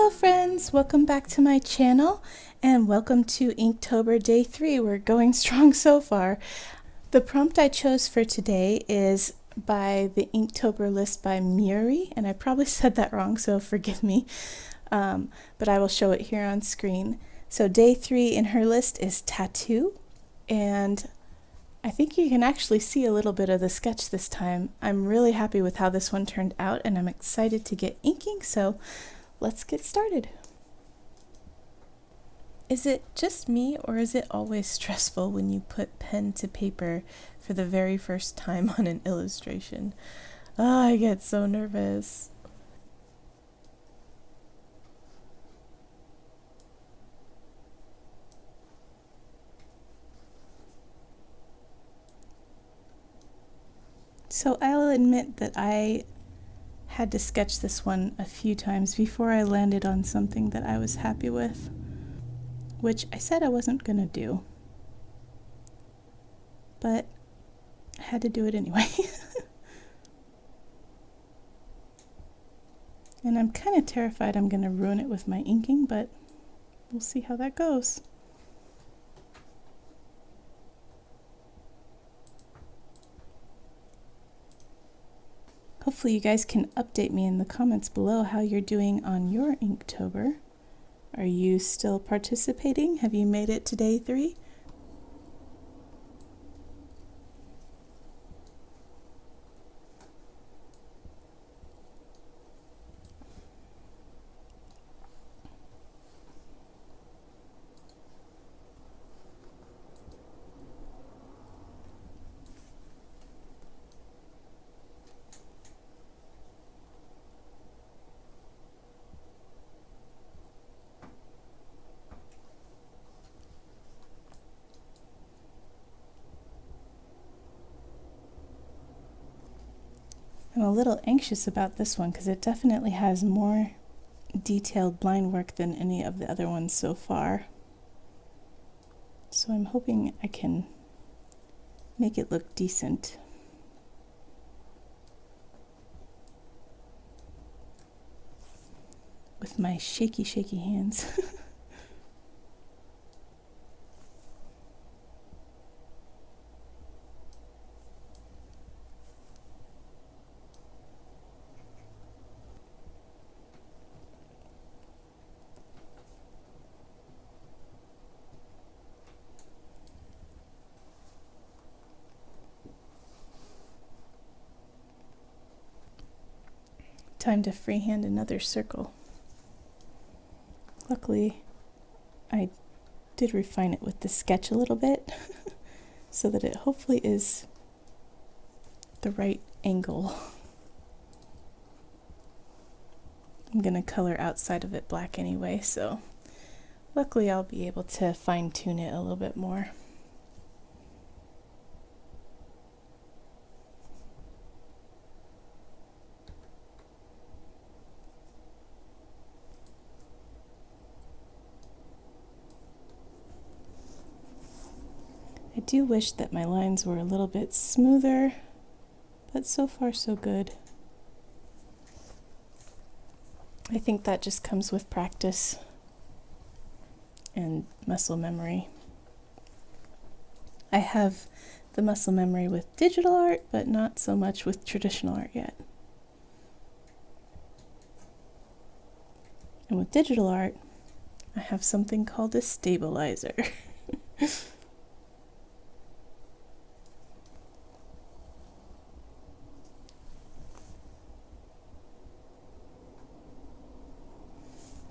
Hello friends, welcome back to my channel and welcome to Inktober Day 3. We're going strong so far. The prompt I chose for today is by the Inktober list by Muri, and I probably said that wrong, so forgive me, but I will show it here on screen. So Day 3 in her list is Tattoo, and I think you can actually see a little bit of the sketch this time. I'm really happy with how this one turned out, and I'm excited to get inking, so let's get started. Is it just me, or is it always stressful when you put pen to paper for the very first time on an illustration? Oh, I get so nervous. So I'll admit that I had to sketch this one a few times before I landed on something that I was happy with, which I said I wasn't gonna do, but I had to do it anyway. And I'm kind of terrified I'm gonna ruin it with my inking, but we'll see how that goes. Hopefully you guys can update me in the comments below how you're doing on your Inktober. Are you still participating? Have you made it to Day 3? I'm a little anxious about this one because it definitely has more detailed line work than any of the other ones so far. So I'm hoping I can make it look decent. With my shaky hands. Time to freehand another circle. Luckily, I did refine it with the sketch a little bit so that it hopefully is the right angle. I'm gonna color outside of it black anyway, so luckily I'll be able to fine-tune it a little bit more. I do wish that my lines were a little bit smoother, but so far so good. I think that just comes with practice and muscle memory. I have the muscle memory with digital art, but not so much with traditional art yet. And with digital art, I have something called a stabilizer.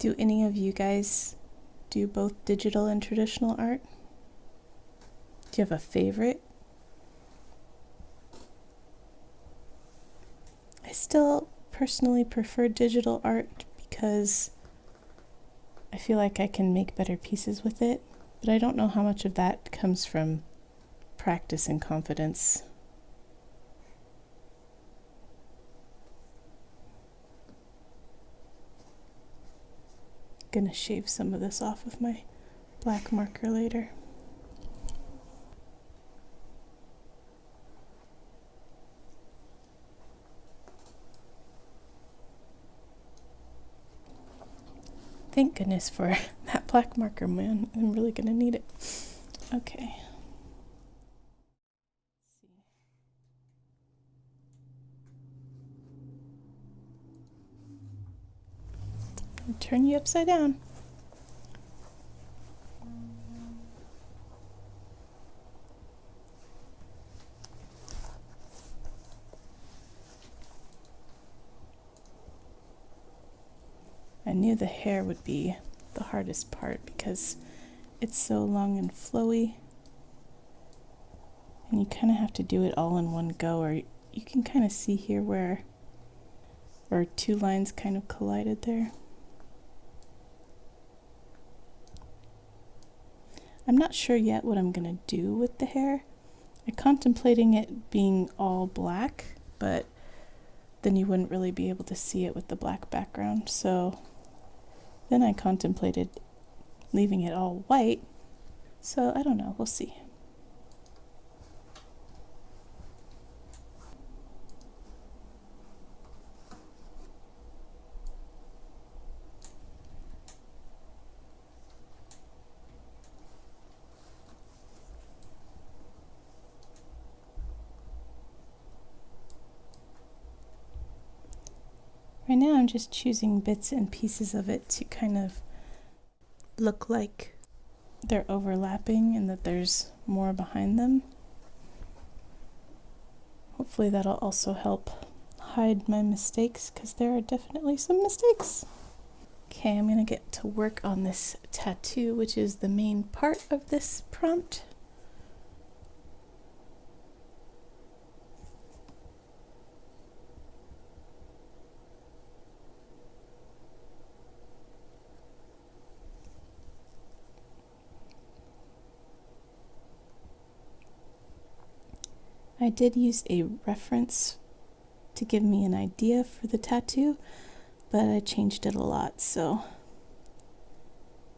Do any of you guys do both digital and traditional art? Do you have a favorite? I still personally prefer digital art because I feel like I can make better pieces with it, but I don't know how much of that comes from practice and confidence. Gonna shave some of this off with my black marker later. Thank goodness for that black marker, man. I'm really gonna need it. Okay. I'll turn you upside down. I knew the hair would be the hardest part because it's so long and flowy. And you kind of have to do it all in one go, or you can kind of see here where two lines kind of collided there. I'm not sure yet what I'm going to do with the hair. I'm contemplating it being all black, but then you wouldn't really be able to see it with the black background. So then I contemplated leaving it all white. So I don't know, we'll see. Right now I'm just choosing bits and pieces of it to kind of look like they're overlapping and that there's more behind them. Hopefully that'll also help hide my mistakes, because there are definitely some mistakes. Okay, I'm going to get to work on this tattoo, which is the main part of this prompt. I did use a reference to give me an idea for the tattoo, but I changed it a lot, so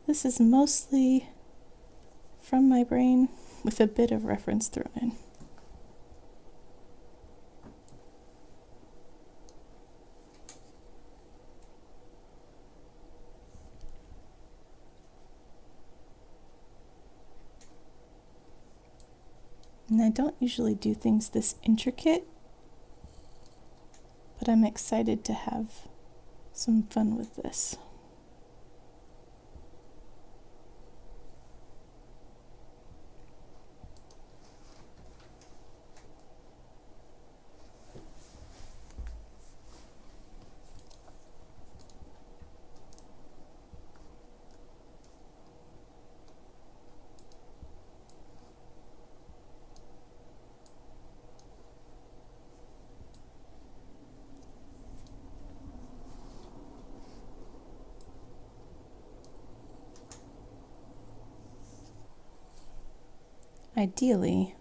this is mostly from my brain with a bit of reference thrown in. And I don't usually do things this intricate, but I'm excited to have some fun with this. Ideally,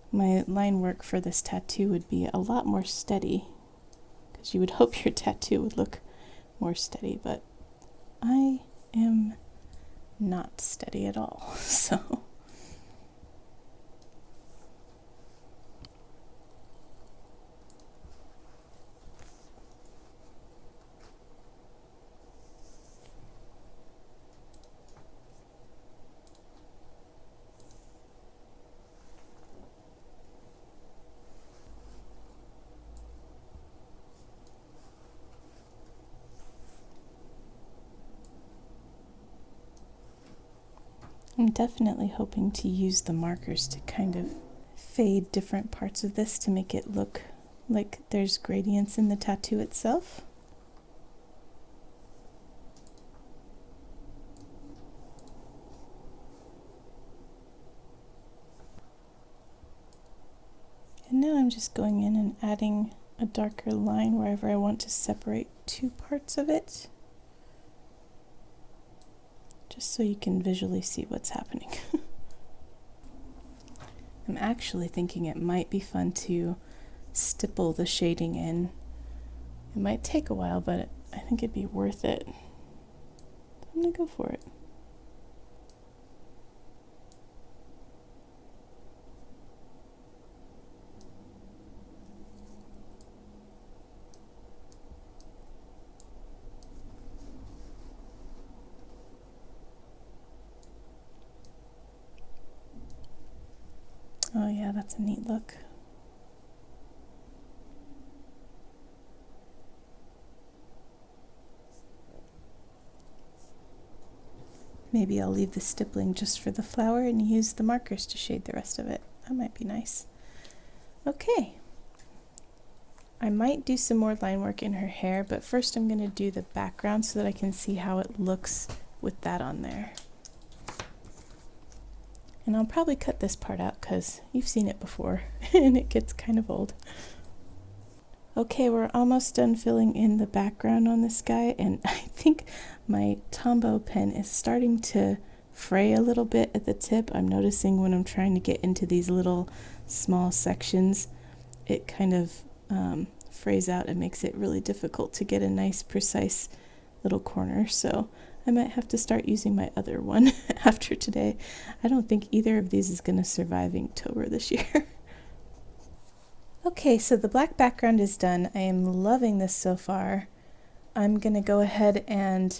my line work for this tattoo would be a lot more steady, because you would hope your tattoo would look more steady, but I am not steady at all, so. I'm definitely hoping to use the markers to kind of fade different parts of this to make it look like there's gradients in the tattoo itself. And now I'm just going in and adding a darker line wherever I want to separate two parts of it, just so you can visually see what's happening. I'm actually thinking it might be fun to stipple the shading in. It might take a while, but I think it'd be worth it. I'm gonna go for it. Oh yeah, that's a neat look. Maybe I'll leave the stippling just for the flower and use the markers to shade the rest of it. That might be nice. Okay. I might do some more line work in her hair, but first I'm going to do the background so that I can see how it looks with that on there. And I'll probably cut this part out because you've seen it before and it gets kind of old. Okay, we're almost done filling in the background on this guy, and I think my Tombow pen is starting to fray a little bit at the tip. I'm noticing when I'm trying to get into these little small sections, it kind of frays out and makes it really difficult to get a nice precise little corner. So I might have to start using my other one after today. I don't think either of these is going to survive Inktober this year. Okay, so the black background is done. I am loving this so far. I'm going to go ahead and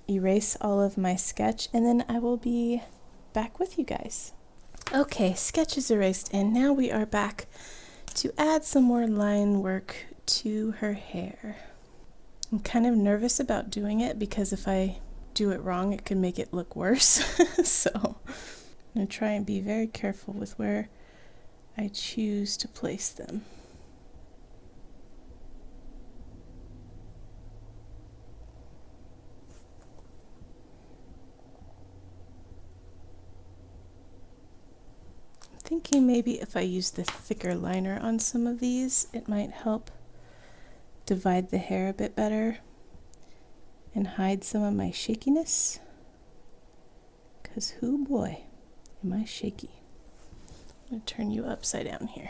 erase all of my sketch, and then I will be back with you guys. Okay, sketch is erased, and now we are back to add some more line work to her hair. I'm kind of nervous about doing it because if I do it wrong, it could make it look worse. So I'm going to try and be very careful with where I choose to place them. I'm thinking maybe if I use the thicker liner on some of these, it might help divide the hair a bit better and hide some of my shakiness. Because hoo boy, am I shaky. I'm going to turn you upside down here.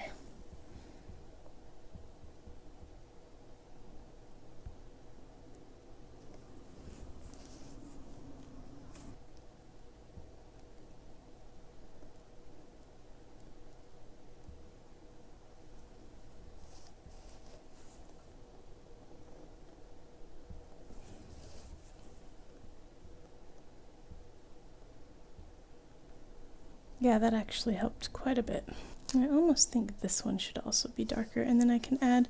Yeah, that actually helped quite a bit. I almost think this one should also be darker, and then I can add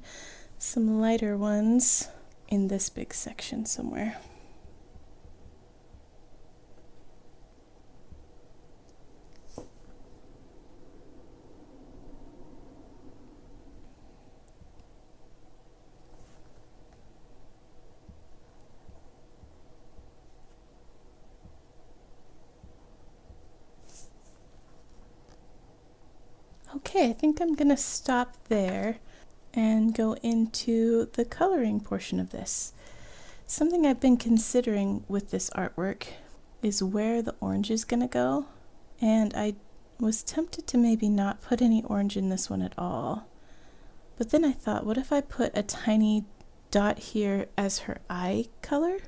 some lighter ones in this big section somewhere. Okay, I think I'm gonna stop there and go into the coloring portion of this. Something I've been considering with this artwork is where the orange is gonna go, and I was tempted to maybe not put any orange in this one at all. But then I thought, what if I put a tiny dot here as her eye color?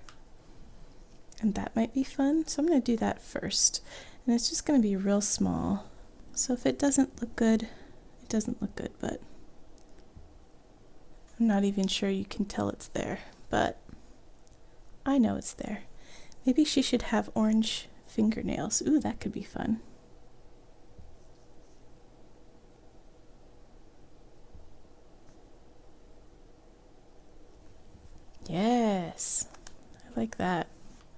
And that might be fun, so I'm gonna do that first. And it's just gonna be real small. So if it doesn't look good, it doesn't look good, but I'm not even sure you can tell it's there, but I know it's there. Maybe she should have orange fingernails. Ooh, that could be fun. Yes, I like that.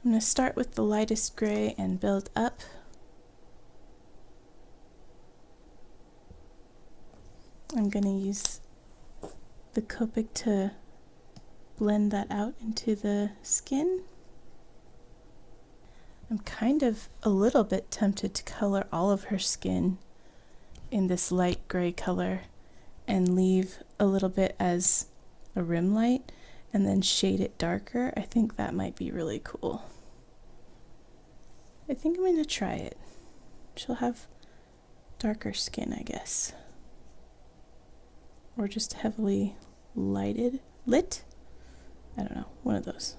I'm going to start with the lightest gray and build up. I'm going to use the Copic to blend that out into the skin. I'm kind of a little bit tempted to color all of her skin in this light gray color and leave a little bit as a rim light and then shade it darker. I think that might be really cool. I think I'm going to try it. She'll have darker skin, I guess. Or just heavily lit? I don't know, one of those.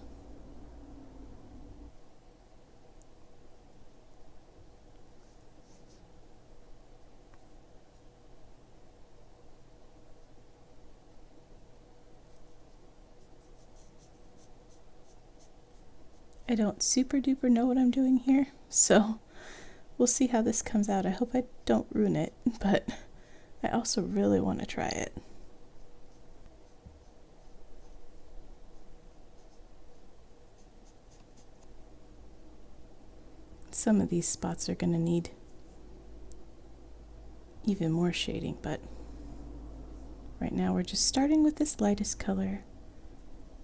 I don't super duper know what I'm doing here, so we'll see how this comes out. I hope I don't ruin it, but I also really want to try it. Some of these spots are going to need even more shading, but right now we're just starting with this lightest color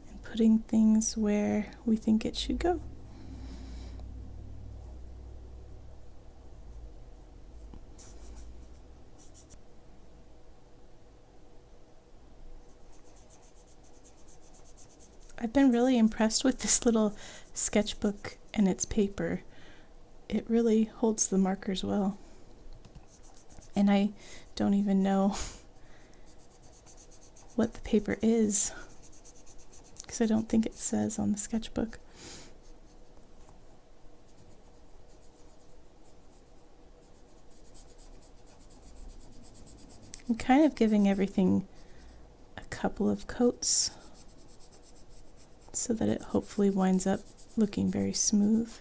and putting things where we think it should go. I've been really impressed with this little sketchbook and its paper. It really holds the markers well. And I don't even know what the paper is, because I don't think it says on the sketchbook. I'm kind of giving everything a couple of coats so that it hopefully winds up looking very smooth.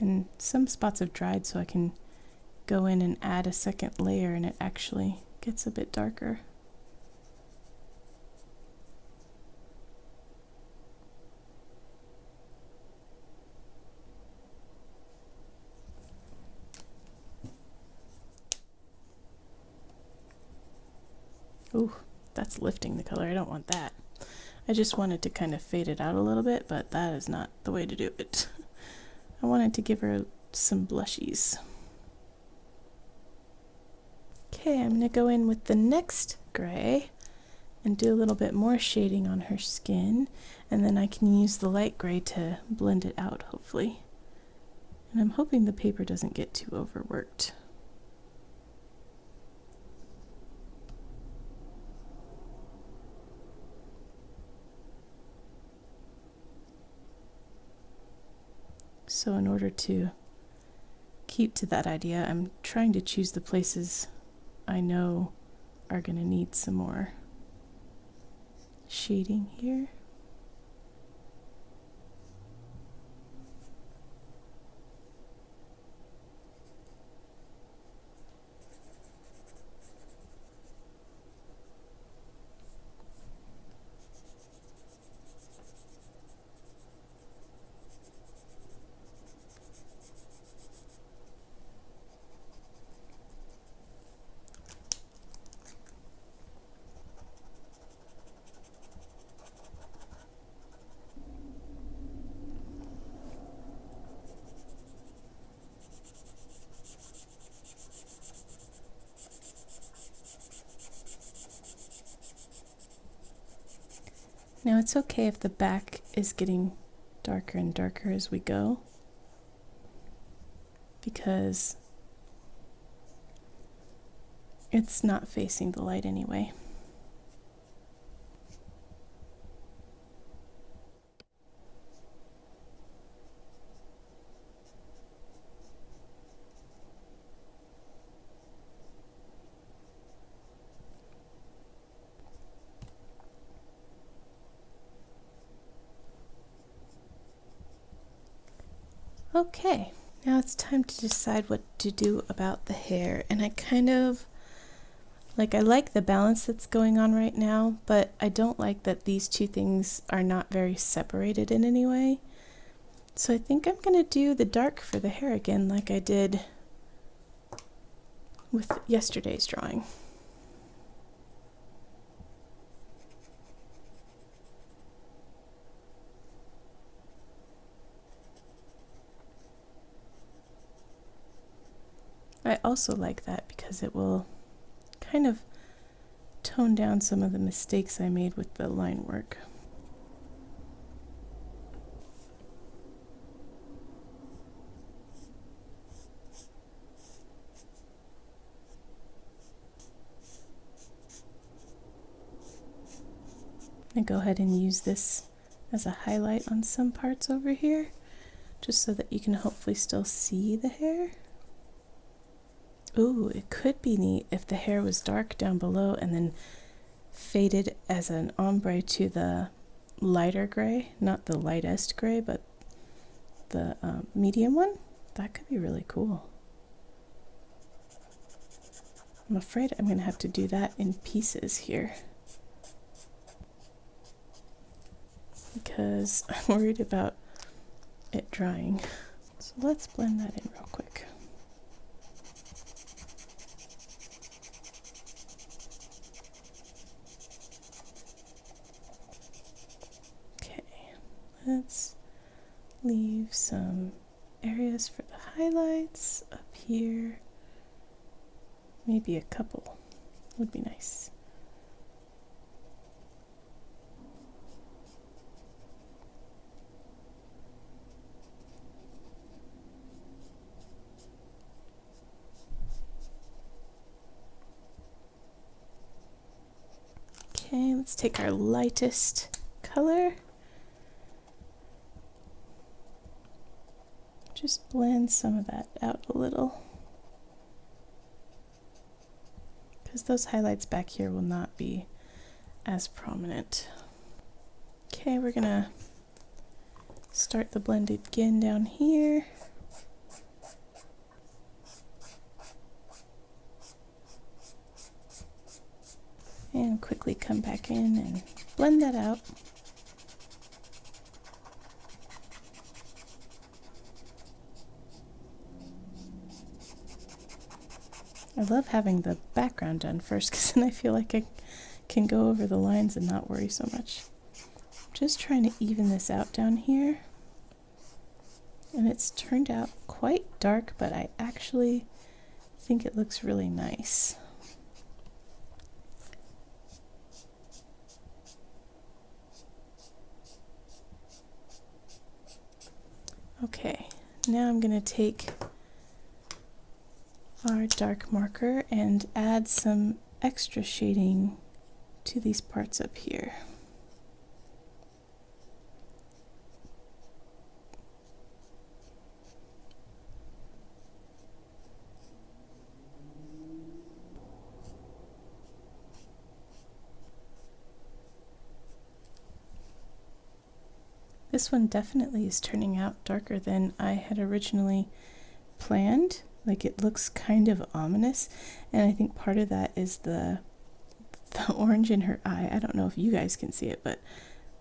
And some spots have dried, so I can go in and add a second layer and it actually gets a bit darker. Ooh, that's lifting the color. I don't want that. I just wanted to kind of fade it out a little bit, but that is not the way to do it. I wanted to give her some blushies. Okay, I'm going to go in with the next gray and do a little bit more shading on her skin, and then I can use the light gray to blend it out, hopefully. And I'm hoping the paper doesn't get too overworked. So in order to keep to that idea, I'm trying to choose the places I know are going to need some more shading here. Now it's okay if the back is getting darker and darker as we go, because it's not facing the light anyway. Okay, now it's time to decide what to do about the hair, and I like the balance that's going on right now, but I don't like that these two things are not very separated in any way. So I think I'm going to do the dark for the hair again, like I did with yesterday's drawing. I also like that because it will kind of tone down some of the mistakes I made with the line work. I go ahead and use this as a highlight on some parts over here, just so that you can hopefully still see the hair. Ooh, it could be neat if the hair was dark down below and then faded as an ombre to the lighter gray, not the lightest gray, but the medium one. That could be really cool. I'm afraid I'm going to have to do that in pieces here, because I'm worried about it drying. So let's blend that in real quick. Okay, let's leave some areas for the highlights up here. Maybe a couple would be nice. Okay, let's take our lightest color. Just blend some of that out a little, because those highlights back here will not be as prominent. Okay, we're gonna start the blend again down here. And quickly come back in and blend that out. I love having the background done first, because then I feel like I can go over the lines and not worry so much. I'm just trying to even this out down here. And it's turned out quite dark, but I actually think it looks really nice. Okay, now I'm going to take our dark marker and add some extra shading to these parts up here. This one definitely is turning out darker than I had originally planned. Like, it looks kind of ominous, and I think part of that is the orange in her eye. I don't know if you guys can see it, but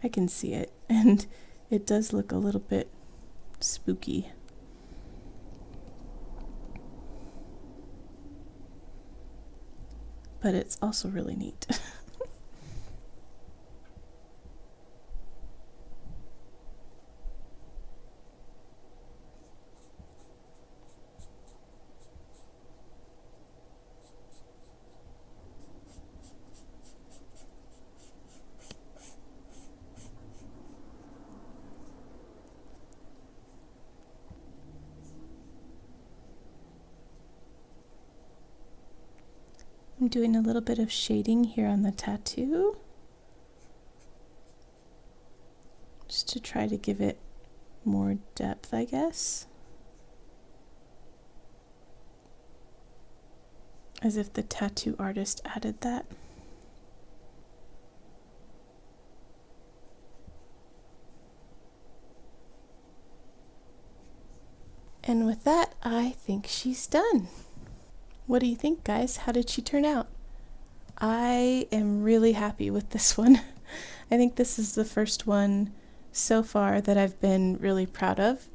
I can see it, and it does look a little bit spooky. But it's also really neat. I'm doing a little bit of shading here on the tattoo, just to try to give it more depth, I guess. As if the tattoo artist added that. And with that, I think she's done. What do you think, guys? How did she turn out? I am really happy with this one. I think this is the first one so far that I've been really proud of.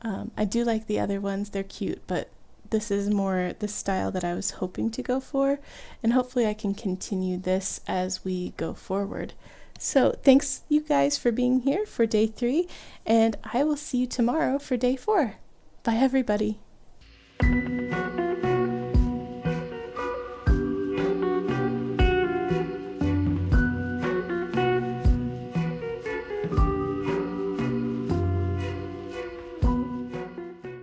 I do like the other ones, they're cute, but this is more the style that I was hoping to go for, and hopefully I can continue this as we go forward. So thanks you guys for being here for day 3, and I will see you tomorrow for day 4. Bye everybody.